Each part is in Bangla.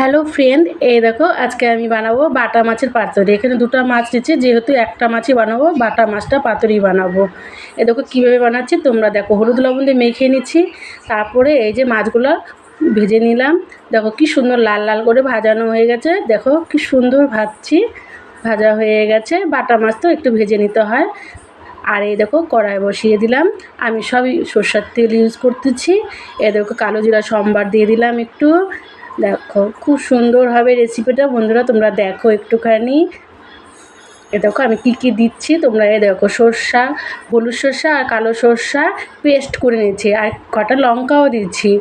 হ্যালো ফ্রেন্ড, এই দেখো আজকে আমি বানাবো বাটা মাছের পাতুরি। এখানে দুটো মাছ নিচ্ছি, যেহেতু একটা মাছই বানাবো, বাটা মাছটা পাতুরি বানাবো। এই দেখো কীভাবে বানাচ্ছি তোমরা দেখো। হলুদ লবণ দিয়ে মেখে নিচ্ছি, তারপরে এই যে মাছগুলো ভেজে নিলাম। দেখো কি সুন্দর লাল লাল করে ভাজানো হয়ে গেছে, দেখো কি সুন্দর ভাজছি, ভাজা হয়ে গেছে। বাটা মাছ তো একটু ভেজে নিতে হয়। আর এই দেখো কড়াই বসিয়ে দিলাম, আমি সবই সরষের তেল ইউজ করতেছি। এ দেখো কালো জিরা সম্বার দিয়ে দিলাম একটু। দেখো খুব সুন্দর হবে রেসিপিটা, বন্ধুরা তোমরা দেখো একটুখানি। এ দেখো আমি কী দিচ্ছি তোমরা এ দেখো, সর্ষা, হলুদ সর্ষা আর কালো সর্ষা পেস্ট করে নিয়েছি, আর কটা লঙ্কাও দিচ্ছি।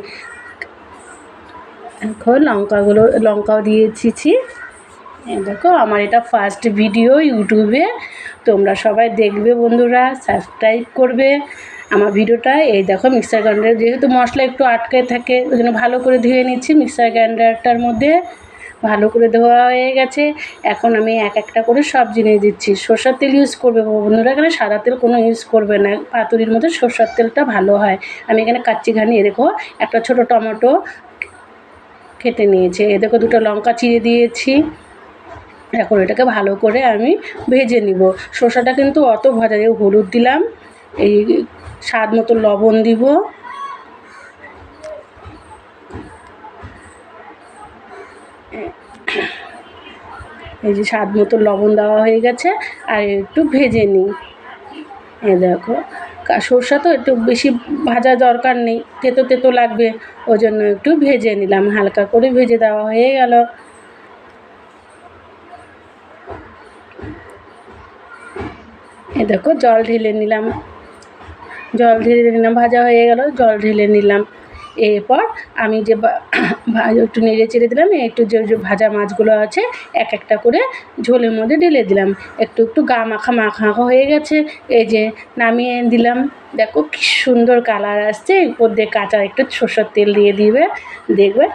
এখন লঙ্কাও দিয়েছি। দেখো আমার এটা ফার্স্ট ভিডিও ইউটিউবে, তোমরা সবাই দেখবে বন্ধুরা, সাবস্ক্রাইব করবে আমার ভিডিওটা। এই দেখো মিক্সার গ্রাইন্ডার, যেহেতু মশলা একটু আটকে থাকে ওই জন্য ভালো করে ধুয়ে নিচ্ছি মিক্সার গ্রাইন্ডারটার মধ্যে। ভালো করে ধোয়া হয়ে গেছে। এখন আমি এক একটা করে সব জিনিস দিচ্ছি। সরষের তেল ইউজ করবে বন্ধুরা, এখানে সাদা তেল কোনো ইউজ করবে না, পাতুরির মধ্যে সরষের তেলটা ভালো হয়। আমি এখানে কাচ্চি ঘানি দেখো একটা ছোটো টমেটো কেটে নিয়েছি, এ দেখো দুটো লঙ্কা চিড়ে দিয়েছি। এখন এটাকে ভালো করে আমি ভেজে নিব। শসাটা কিন্তু অত ভাজা দিয়ে, হলুদ দিলাম, এই স্বাদ মতো লবণ দিব, এই যে স্বাদ মতো লবণ দেওয়া হয়ে গেছে। আর একটু ভেজে নিই। এই দেখো সরষা তো একটু বেশি ভাজা দরকার নেই, তেতো তেতো লাগবে, ওই জন্য একটু ভেজে নিলাম, হালকা করে ভেজে দেওয়া হয়ে গেল। এই দেখো জল ঢেলে নিলাম, ভাজা হয়ে গেল, জল ঢেলে নিলাম। এরপর আমি যে একটু নেড়ে চেড়ে দিলাম, একটু যে ভাজা মাছগুলো আছে এক একটা করে ঝোলের মধ্যে ঢেলে দিলাম। একটু একটু গা মাখা মাখা হয়ে গেছে, এই যে নামিয়ে দিলাম। দেখো কি সুন্দর কালার আসছে। উপর দিয়ে কাঁচা একটু সরষের তেল দিয়ে দিবে, দেখবে